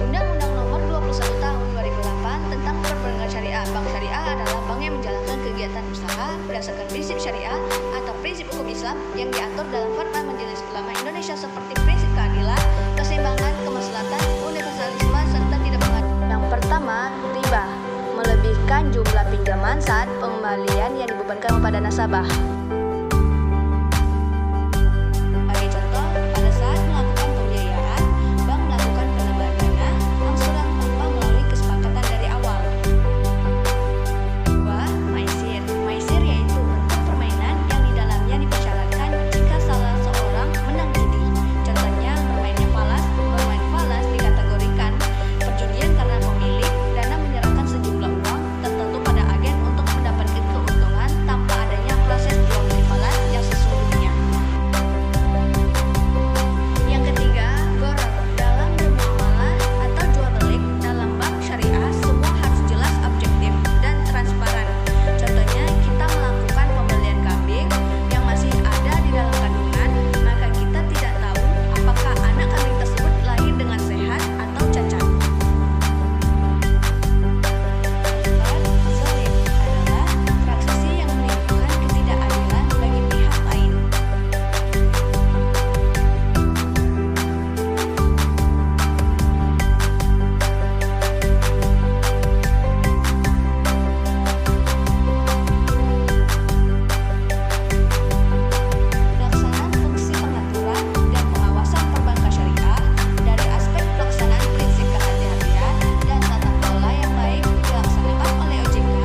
Undang-Undang Nomor 21 Tahun 2008 tentang Perbankan Syariah. Bank syariah adalah bank yang menjalankan kegiatan usaha berdasarkan prinsip syariah atau prinsip hukum Islam yang diatur dalam Fatwa Majelis Ulama Indonesia seperti prinsip keadilan, keseimbangan, kemaslahatan, universalisme, serta tidak mengadili. Yang pertama, riba, melebihkan jumlah pinjaman saat pengembalian yang dibebankan kepada nasabah. Sebagai contoh, pada saat melakukan pembiayaan, bank melakukan penambahan dana angsuran tanpa melalui kesepakatan dari awal. Kedua, maisir. Maisir yaitu bentuk permainan yang di dalamnya dipersyaratkan jika salah seorang menang judi. Contohnya, bermainnya falas. Bermain falas dikategorikan perjudian karena pemilik dana menyerahkan sejumlah uang tertentu pada agen untuk mendapatkan keuntungan tanpa adanya proses jual beli falas yang sesungguhnya. Yang ketiga, gharar. Dalam bermuamalah atau jual beli dalam bank syariah, semua harus jelas, objektif, dan transparan. Contohnya, kita melakukan pembelian kambing yang masih ada di dalam kandungan, maka kita tidak tahu apakah anak kambing tersebut lahir dengan sehat atau cacat. Zalim adalah transaksi yang menimbulkan ketidakadilan bagi pihak lain. Pelaksanaan fungsi pengaturan dan pengawasan perbankan syariah dari aspek pelaksanaan prinsip kehati-hatian dan tata kelola yang baik dilaksanakan oleh OJK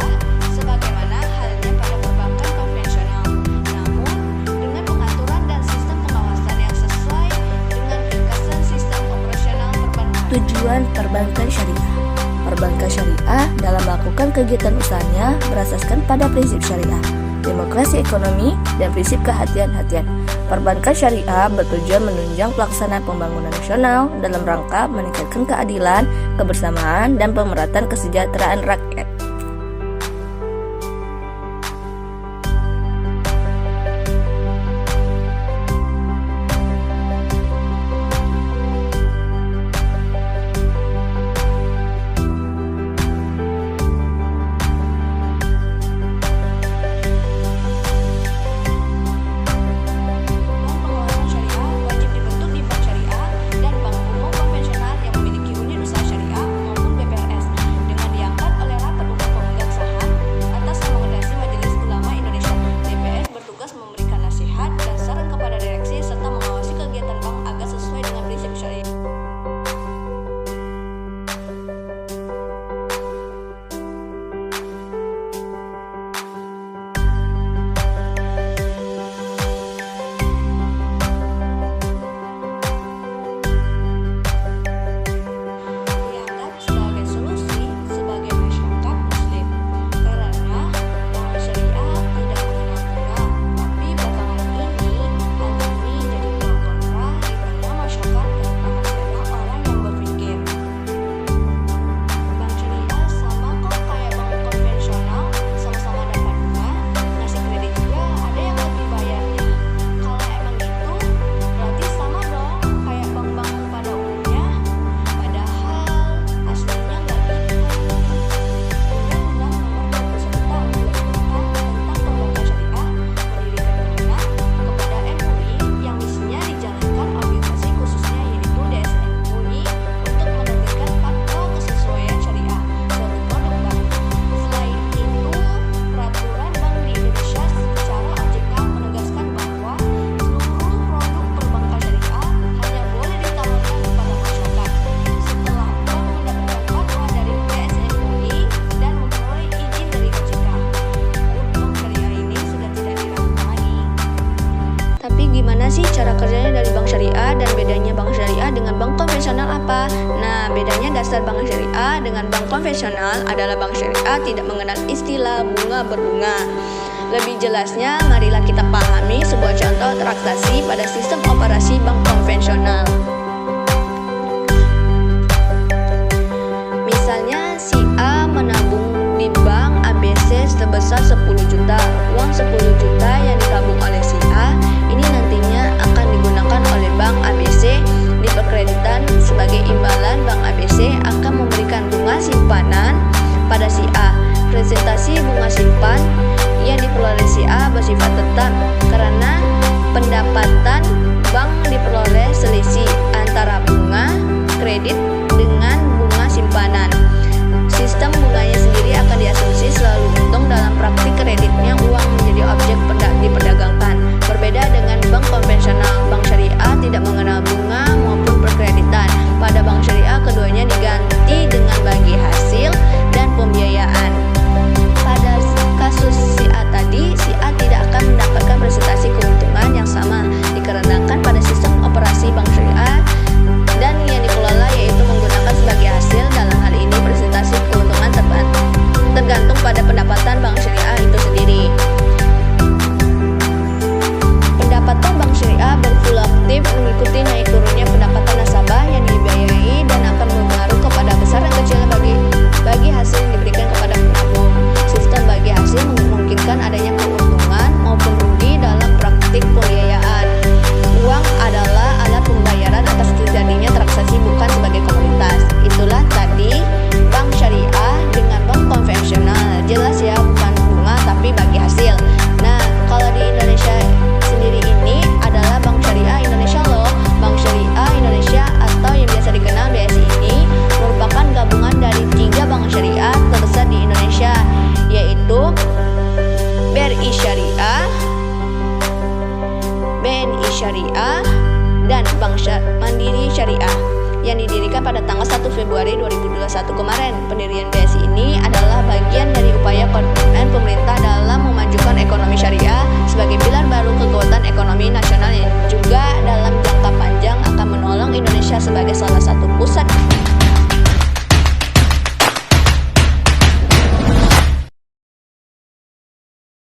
sebagaimana halnya pada perbankan konvensional. Namun, dengan pengaturan dan sistem pengawasan yang sesuai dengan ringkasan sistem operasional perbankan. Tujuan perbankan syariah. Perbankan syariah dalam melakukan kegiatan usahanya berasaskan pada prinsip syariah, demokrasi ekonomi, dan prinsip kehati-hatian. Perbankan syariah bertujuan menunjang pelaksanaan pembangunan nasional dalam rangka meningkatkan keadilan, kebersamaan, dan pemerataan kesejahteraan rakyat. Bank pengawasan syariah wajib dibentuk di bank syariah dan bank umum konvensional yang memiliki unit usaha syariah maupun BPRS dengan diangkat oleh rapat konvensional apa? Nah, bedanya dasar bank syariah dengan bank konvensional adalah bank syariah tidak mengenal istilah bunga berbunga. Lebih jelasnya, marilah kita pahami sebuah contoh transaksi pada sistem operasi bank konvensional. Misalnya, si A menabung di bank ABC sebesar 10 juta. Uang 10 juta yang ditabung oleh si A ini nantinya akan digunakan oleh bank ABC di perkreditan. Sebagai imbalan, bank ABC akan memberikan bunga simpanan pada si A. Presentasi bunga simpan yang diperoleh si A bersifat tetap karena pendapatan bank diperoleh selisih antara bunga kredit dengan bunga simpanan. Sistem bunganya sendiri akan diasumsi selalu untung. Dalam praktik kreditnya uang menjadi objek diperdagangkan. Berbeda dengan bank konvensional, bank syariah tidak mengenal bunga maupun perkreditan. Pada bank syariah keduanya diganti dengan bagi hasil dan pembiayaan. Pada kasus si A tadi, si A tidak akan mendapatkan presentasi keuntungan yang sama dikarenakan pada sistem operasi bank syariah dan yang dikelola yaitu menggunakan sebagai hasil. Dalam hal ini presentasi keuntungan tergantung pada pendapatan bank syariah itu sendiri. Pendapatan bank syariah berfluktuatif mengikuti naik turunnya pendapatan nasabah yang dibiayai dan akan berpengaruh kepada besar dan kecil bagi hasil yang diberikan kepada penabung. Sistem bagi hasil memungkinkan adanya keuntungan maupun rugi dalam praktik pembiayaan. Uang adalah alat pembayaran atas terjadinya transaksi bukan sebagai komoditas. Itulah tadi bank syariah dengan bank konvensional. Jelas ya, bukan bunga tapi bagi hasil. Nah, kalau di Indonesia sendiri ini adalah Bank Syariah Indonesia loh. Bank Syariah Indonesia atau yang biasa dikenal BSI ini merupakan gabungan dari 3 bank syariah terbesar di Indonesia, yaitu BRI Syariah, BNI Syariah, dan Bank Mandiri Syariah yang didirikan pada tanggal 1 Februari 2021 kemarin. Pendirian BSI ini adalah bagian dari upaya komitmen pemerintah dalam memajukan ekonomi syariah sebagai pilar baru kekuatan ekonomi nasional yang juga dalam jangka panjang akan menolong Indonesia sebagai salah satu pusat